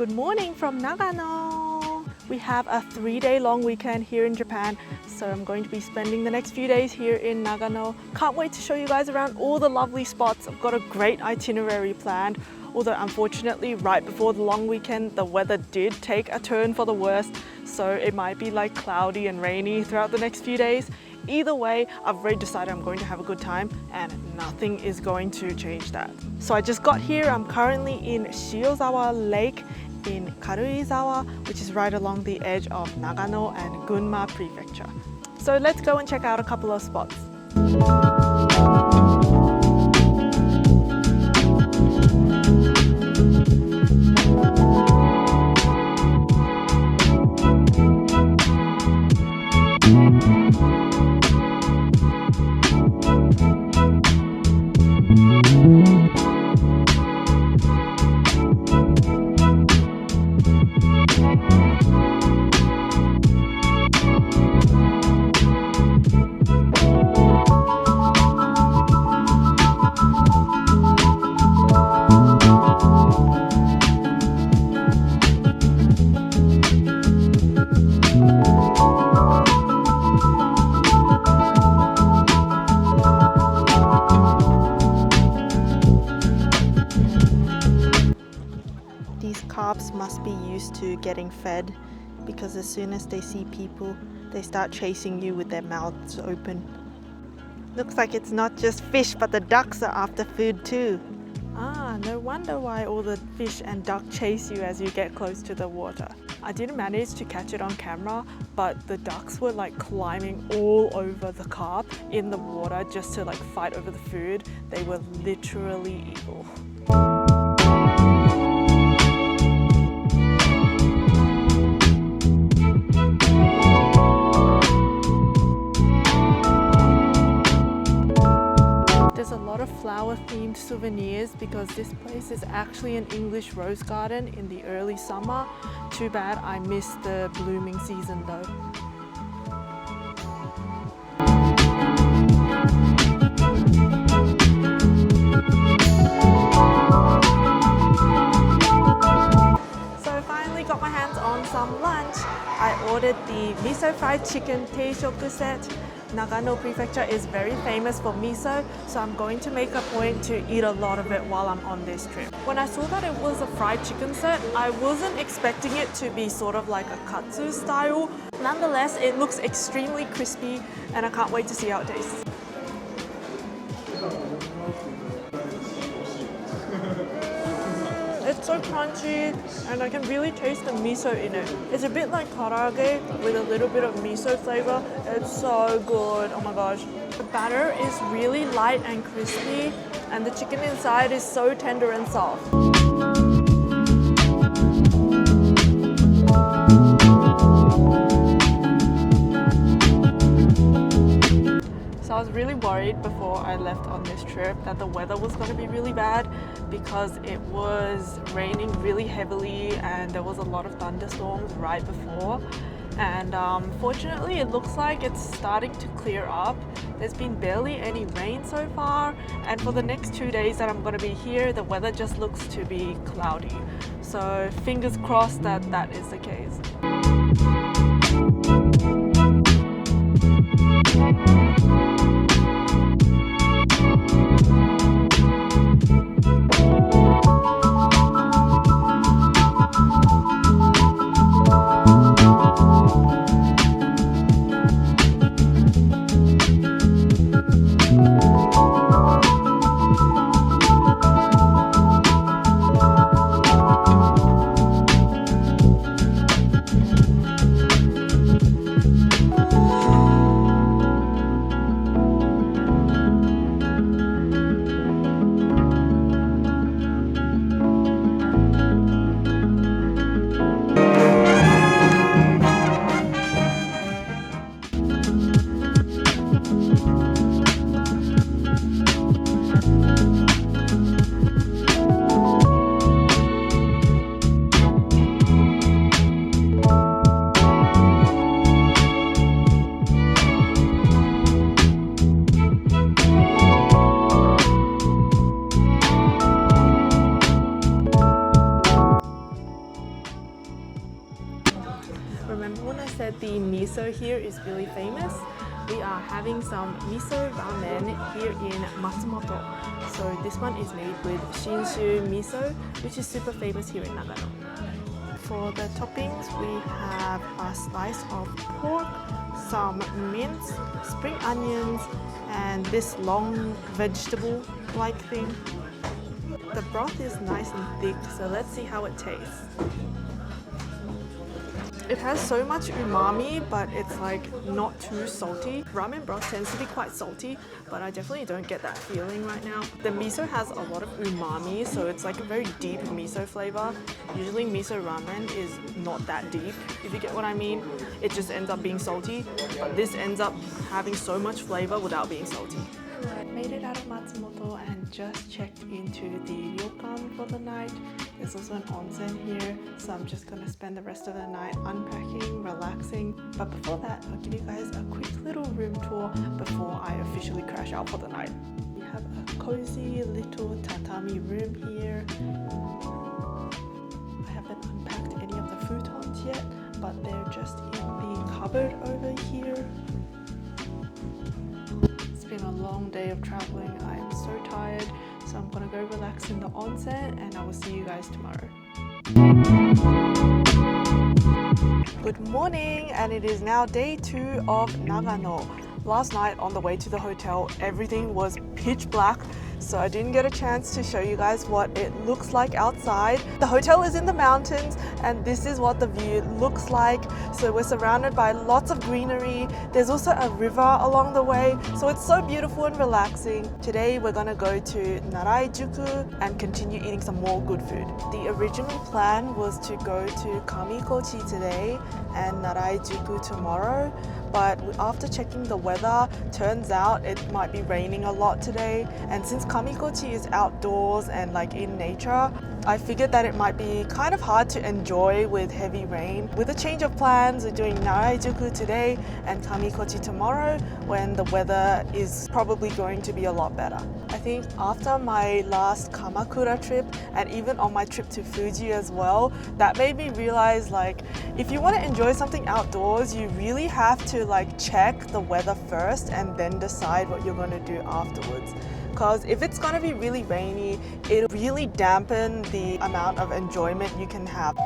Good morning from Nagano! We have a 3-day long weekend here in Japan, so I'm going to be spending the next few days here in Nagano. Can't wait to show you guys around all the lovely spots. I've got a great itinerary planned, although unfortunately right before the long weekend the weather did take a turn for the worst, so it might be like cloudy and rainy throughout the next few days. Either way, I've already decided I'm going to have a good time and nothing is going to change that. So I just got here. I'm currently in Shiozawa Lake in Karuizawa, which is right along the edge of Nagano and Gunma prefecture. So let's go and check out a couple of spots. Carps must be used to getting fed because as soon as they see people, they start chasing you with their mouths open. Looks like it's not just fish, but the ducks are after food too. Ah, no wonder why all the fish and duck chase you as you get close to the water. I didn't manage to catch it on camera, but the ducks were like climbing all over the carp in the water just to like fight over the food. They were literally evil. There's a lot of flower-themed souvenirs because this place is actually an English rose garden in the early summer. Too bad I missed the blooming season though. So I finally got my hands on some lunch. I ordered the miso fried chicken teishoku set. Nagano prefecture is very famous for miso, so I'm going to make a point to eat a lot of it while I'm on this trip. When I saw that it was a fried chicken set, I wasn't expecting it to be sort of like a katsu style. Nonetheless, it looks extremely crispy and I can't wait to see how it tastes. It's so crunchy and I can really taste the miso in it. It's a bit like karaage with a little bit of miso flavor. It's so good, oh my gosh. The batter is really light and crispy and the chicken inside is so tender and soft. I was really worried before I left on this trip that the weather was going to be really bad because it was raining really heavily and there was a lot of thunderstorms right before, and fortunately it looks like it's starting to clear up. There's been barely any rain so far, and for the next 2 days that I'm going to be here the weather just looks to be cloudy, so fingers crossed that that is the case. Remember when I said the miso here is really famous? We are having some miso ramen here in Matsumoto. So this one is made with Shinshu miso, which is super famous here in Nagano. For the toppings, we have a slice of pork, some mince, spring onions, and this long vegetable-like thing. The broth is nice and thick, so let's see how it tastes. It has so much umami, but it's like not too salty. Ramen broth tends to be quite salty, but I definitely don't get that feeling right now. The miso has a lot of umami, so it's like a very deep miso flavor. Usually miso ramen is not that deep, if you get what I mean. It just ends up being salty, but this ends up having so much flavor without being salty. I made it out of Matsumoto and just checked into the ryokan for the night. There's also an onsen here, so I'm just gonna spend the rest of the night unpacking, relaxing. But before that, I'll give you guys a quick little room tour before I officially crash out for the night. We have a cozy little tatami room here. I haven't unpacked any of the futons yet, but they're just in the cupboard over here. It's been a long day of traveling. I am so tired, so I'm gonna go relax in the onsen and I will see you guys tomorrow. Good morning, and it is now day 2 of Nagano. Last night on the way to the hotel, everything was pitch black, so I didn't get a chance to show you guys what it looks like outside. The hotel is in the mountains, and this is what the view looks like. So we're surrounded by lots of greenery. There's also a river along the way, so it's so beautiful and relaxing. Today we're gonna go to Narai-juku and continue eating some more good food. The original plan was to go to Kamikochi today and Narai-juku tomorrow, but after checking the weather, turns out it might be raining a lot today. And since Kamikochi is outdoors and like in nature, I figured that it might be kind of hard to enjoy with heavy rain. With a change of plans, we're doing Narai-juku today and Kamikochi tomorrow when the weather is probably going to be a lot better. I think after my last Kamakura trip and even on my trip to Fuji as well, that made me realize like if you want to enjoy something outdoors, you really have to like check the weather first and then decide what you're going to do afterwards. Because if it's going to be really rainy, it'll really dampen the amount of enjoyment you can have.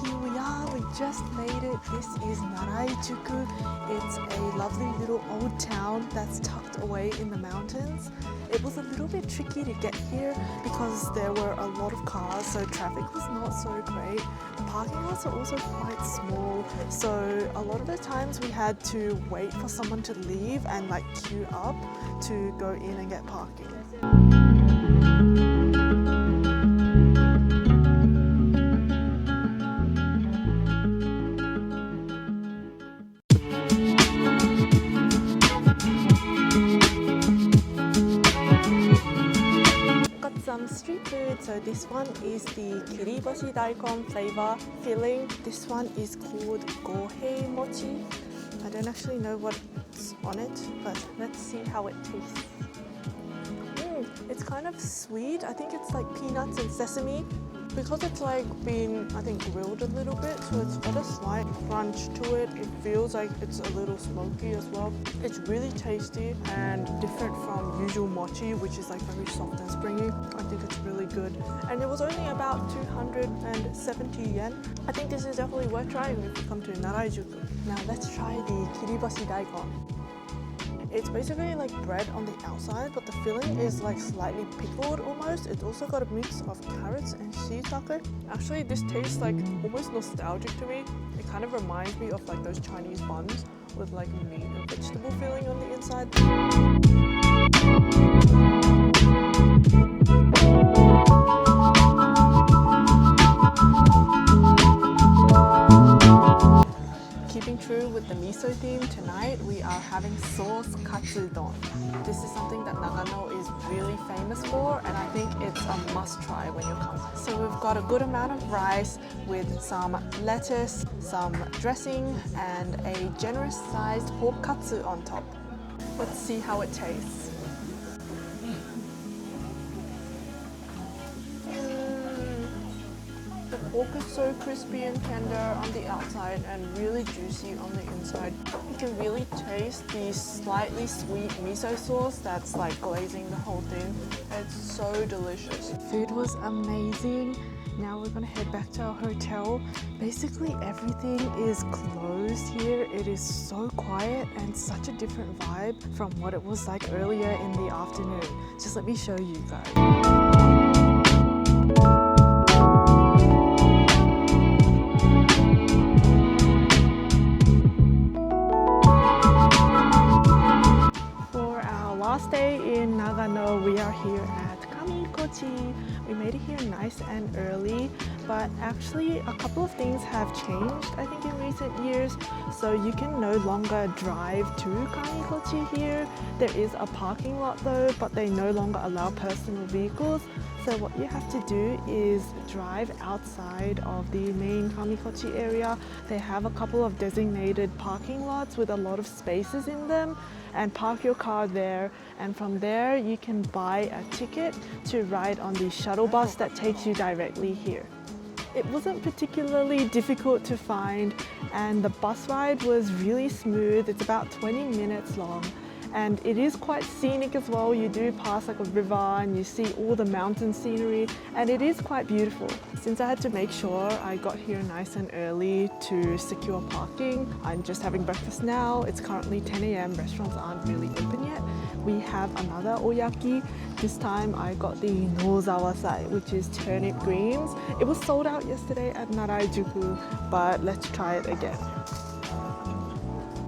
Here we are, we just made it. This is Narai-juku. It's a lovely little old town that's tucked away in the mountains. It was a little bit tricky to get here because there were a lot of cars, so traffic was not so great. The parking lots are also quite small, so a lot of the times we had to wait for someone to leave and like queue up to go in and get parking. Some street food. So this one is the kiriboshi daikon flavor filling. This one is called gohei mochi. I don't actually know what's on it, but let's see how it tastes. It's kind of sweet. I think it's like peanuts and sesame. Because it's like been, I think, grilled a little bit, so it's got a slight crunch to it. It feels like it's a little smoky as well. It's really tasty and different from usual mochi, which is like very soft and springy. I think it's really good. And it was only about 270 yen. I think this is definitely worth trying if you come to Narai-juku. Now let's try the kiriboshi daikon. It's basically like bread on the outside, but the filling is like slightly pickled almost. It's also got a mix of carrots and shiitake. Actually, this tastes like almost nostalgic to me. It kind of reminds me of like those Chinese buns with like meat and vegetable filling on the inside. Keeping true with the miso theme, tonight we are having sauce katsudon. This is something that Nagano is really famous for, and I think it's a must try when you come. So we've got a good amount of rice with some lettuce, some dressing, and a generous sized pork katsu on top. Let's see how it tastes. The pork is so crispy and tender on the outside and really juicy on the inside. You can really taste the slightly sweet miso sauce that's like glazing the whole thing. It's so delicious. Food was amazing. Now we're gonna head back to our hotel. Basically everything is closed here. It is so quiet and such a different vibe from what it was like earlier in the afternoon. Just let me show you guys. Last day in Nagano, we are here at Kamikochi. We made it here nice and early, but actually a couple of things have changed I think in recent years. So you can no longer drive to Kamikochi here. There is a parking lot though, but they no longer allow personal vehicles. So what you have to do is drive outside of the main Kamikochi area. They have a couple of designated parking lots with a lot of spaces in them, and park your car there, and from there you can buy a ticket to ride on the shuttle bus that takes you directly here. It wasn't particularly difficult to find, and the bus ride was really smooth. It's about 20 minutes long. And it is quite scenic as well. You do pass like a river and you see all the mountain scenery, and it is quite beautiful. Since I had to make sure I got here nice and early to secure parking, I'm just having breakfast now. It's currently 10 a.m. Restaurants aren't really open yet. We have another oyaki. This time I got the nozawasai, which is turnip greens. It was sold out yesterday at Narai-juku, but let's try it again.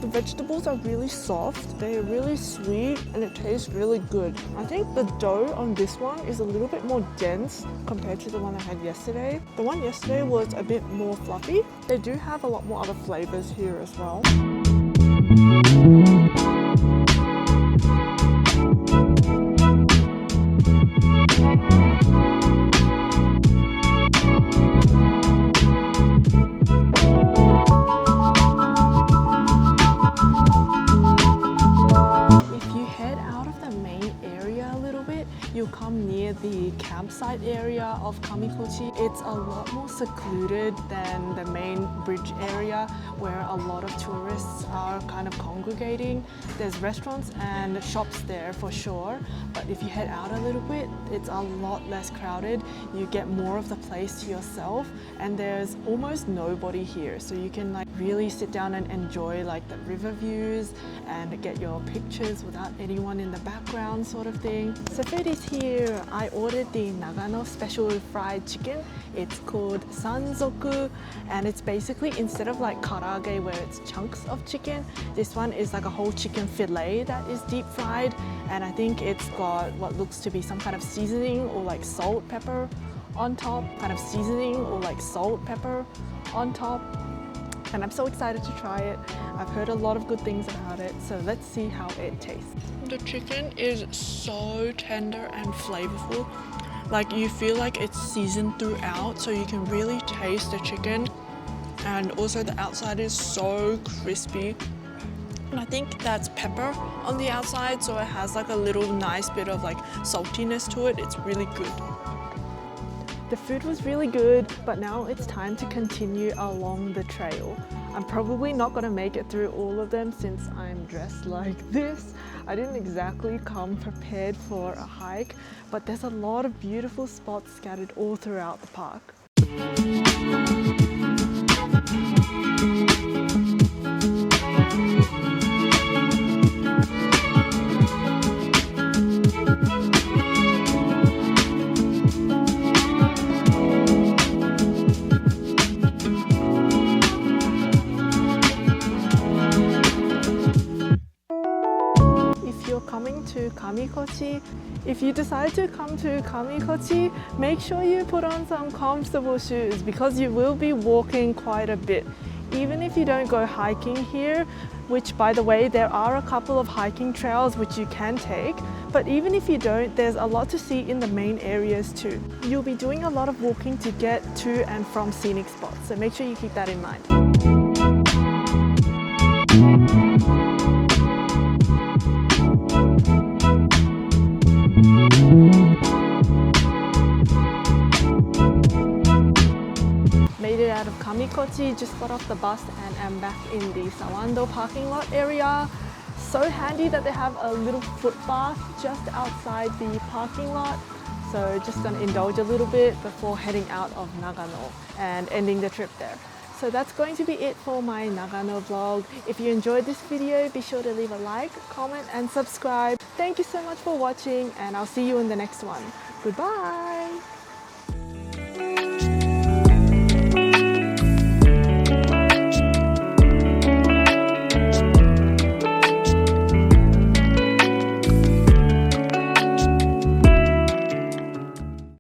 The vegetables are really soft, they're really sweet, and it tastes really good. I think the dough on this one is a little bit more dense compared to the one I had yesterday. The one yesterday was a bit more fluffy. They do have a lot more other flavors here as well. You'll come near the campsite area of Kamikochi. It's a lot more secluded than the main bridge area where a lot of tourists are kind of congregating. There's restaurants and shops there for sure, but if you head out a little bit, it's a lot less crowded. You get more of the place to yourself, and there's almost nobody here, so you can like really sit down and enjoy like the river views and get your pictures without anyone in the background sort of thing. So food is here. I ordered the Nagano special fried chicken. It's called sanzoku, and it's basically, instead of like karage where it's chunks of chicken, this one is like a whole chicken fillet that is deep fried, and I think it's got what looks to be some kind of seasoning or like salt, pepper on top, and I'm so excited to try it. I've heard a lot of good things about it, so let's see how it tastes. The chicken is so tender and flavorful. Like, you feel like it's seasoned throughout, so you can really taste the chicken, and also the outside is so crispy. And I think that's pepper on the outside, so it has like a little nice bit of like saltiness to it. It's really good. The food was really good, but now it's time to continue along the trail. I'm probably not going to make it through all of them since I'm dressed like this. I didn't exactly come prepared for a hike, but there's a lot of beautiful spots scattered all throughout the park. If you decide to come to Kamikochi, make sure you put on some comfortable shoes because you will be walking quite a bit. Even if you don't go hiking here, which by the way, there are a couple of hiking trails which you can take, but even if you don't, there's a lot to see in the main areas too. You'll be doing a lot of walking to get to and from scenic spots, so make sure you keep that in mind. Kamikochi, just got off the bus and am back in the Sawando parking lot area. So handy that they have a little footbath just outside the parking lot. So just gonna indulge a little bit before heading out of Nagano and ending the trip there. So that's going to be it for my Nagano vlog. If you enjoyed this video, be sure to leave a like, comment and subscribe. Thank you so much for watching and I'll see you in the next one. Goodbye!